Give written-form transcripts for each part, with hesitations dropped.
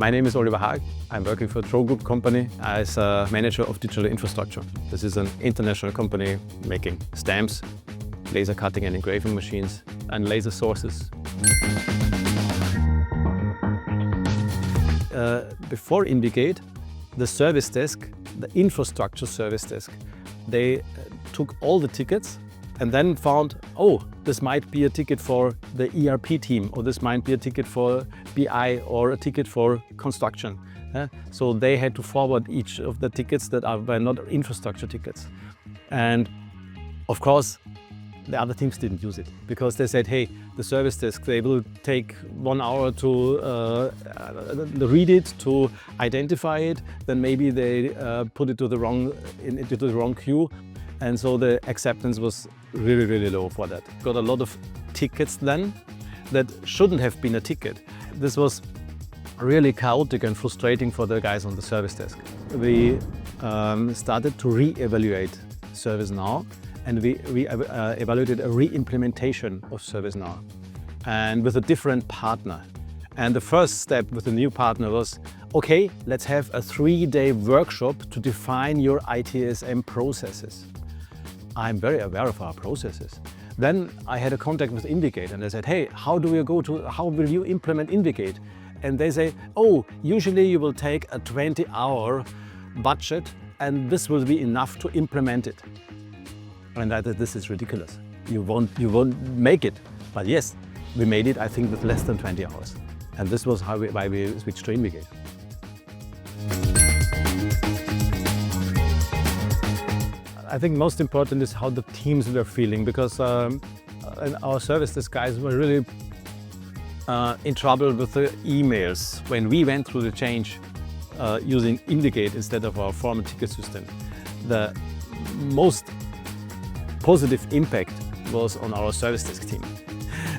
My name is Oliver Haag. I'm working for TroGroup company as a manager of digital infrastructure. This is an international company making stamps, laser cutting and engraving machines, and laser sources. Before InvGate, the service desk, the infrastructure service desk, they took all the tickets and then found, oh, this might be a ticket for the ERP team, or this might be a ticket for BI, or a ticket for construction. So they had to forward each of the tickets that were not infrastructure tickets. And of course, the other teams didn't use it because they said, hey, the service desk, they will take 1 hour to read it, to identify it, then maybe they put it into the wrong queue. And so the acceptance was really, really low for that. Got a lot of tickets then that shouldn't have been a ticket. This was really chaotic and frustrating for the guys on the service desk. We started to re-evaluate ServiceNow, and we evaluated a re-implementation of ServiceNow, and with a different partner. And the first step with the new partner was, okay, let's have a 3-day workshop to define your ITSM processes. I'm very aware of our processes. Then I had a contact with InvGate and I said, hey, how will you implement InvGate? And they say, oh, usually you will take a 20-hour budget and this will be enough to implement it. And I said, this is ridiculous. You won't make it. But yes, we made it, I think, with less than 20 hours. And this was why we switched to InvGate. I think most important is how the teams were feeling, because our service desk guys were really in trouble with the emails. When we went through the change using InvGate instead of our former ticket system, the most positive impact was on our service desk team.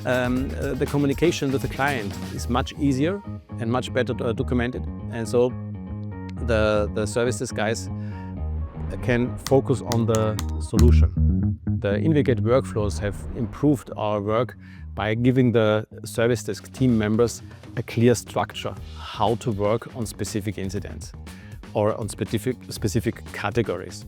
The communication with the client is much easier and much better documented, and so the service desk guys can focus on the solution. The InvGate workflows have improved our work by giving the service desk team members a clear structure how to work on specific incidents or on specific categories.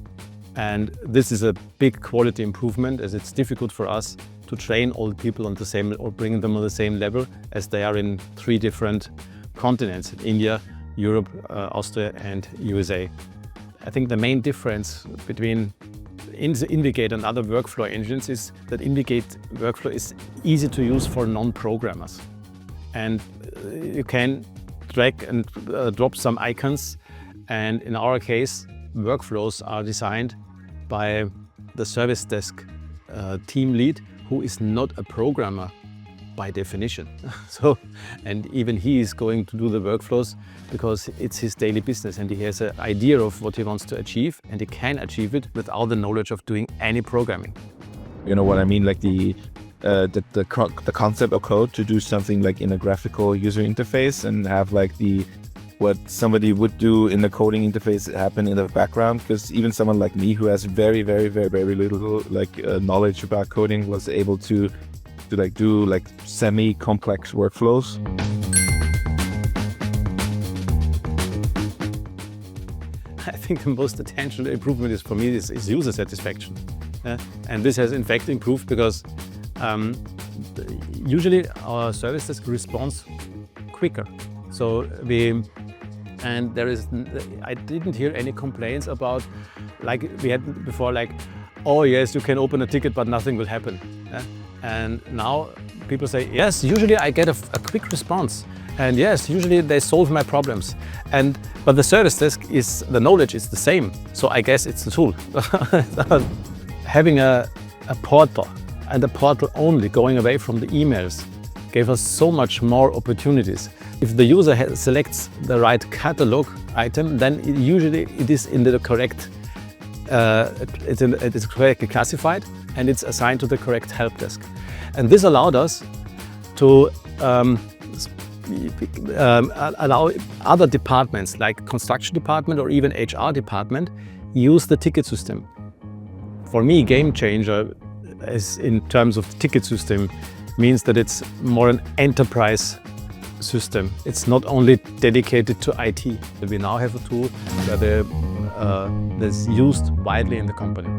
And this is a big quality improvement, as it's difficult for us to train all the people on the same or bring them on the same level, as they are in 3 different continents: India, Europe, Austria and USA. I think the main difference between InvGate and other workflow engines is that InvGate workflow is easy to use for non-programmers. And you can drag and drop some icons. And in our case, workflows are designed by the service desk team lead, who is not a programmer by definition. And even he is going to do the workflows because it's his daily business and he has an idea of what he wants to achieve, and he can achieve it without the knowledge of doing any programming. You know what I mean? Like the concept of code to do something like in a graphical user interface and have like what somebody would do in the coding interface happen in the background, because even someone like me who has very, very, very, very little knowledge about coding was able to do semi-complex workflows. I think the most essential improvement is, for me, is user satisfaction. And this has in fact improved because usually our service desk responds quicker. So I didn't hear any complaints about, like we had before, like, oh yes, you can open a ticket but nothing will happen. And now people say, yes, usually I get a quick response. And yes, usually they solve my problems. But the service desk the knowledge is the same. So I guess it's the tool. Having a portal, and a portal only, going away from the emails, gave us so much more opportunities. If the user selects the right catalog item, then usually it is in the correct, it is correctly classified, and it's assigned to the correct help desk. And this allowed us to allow other departments like construction department or even HR department use the ticket system. For me, game changer is in terms of the ticket system means that it's more an enterprise system. It's not only dedicated to IT. We now have a tool that is used widely in the company.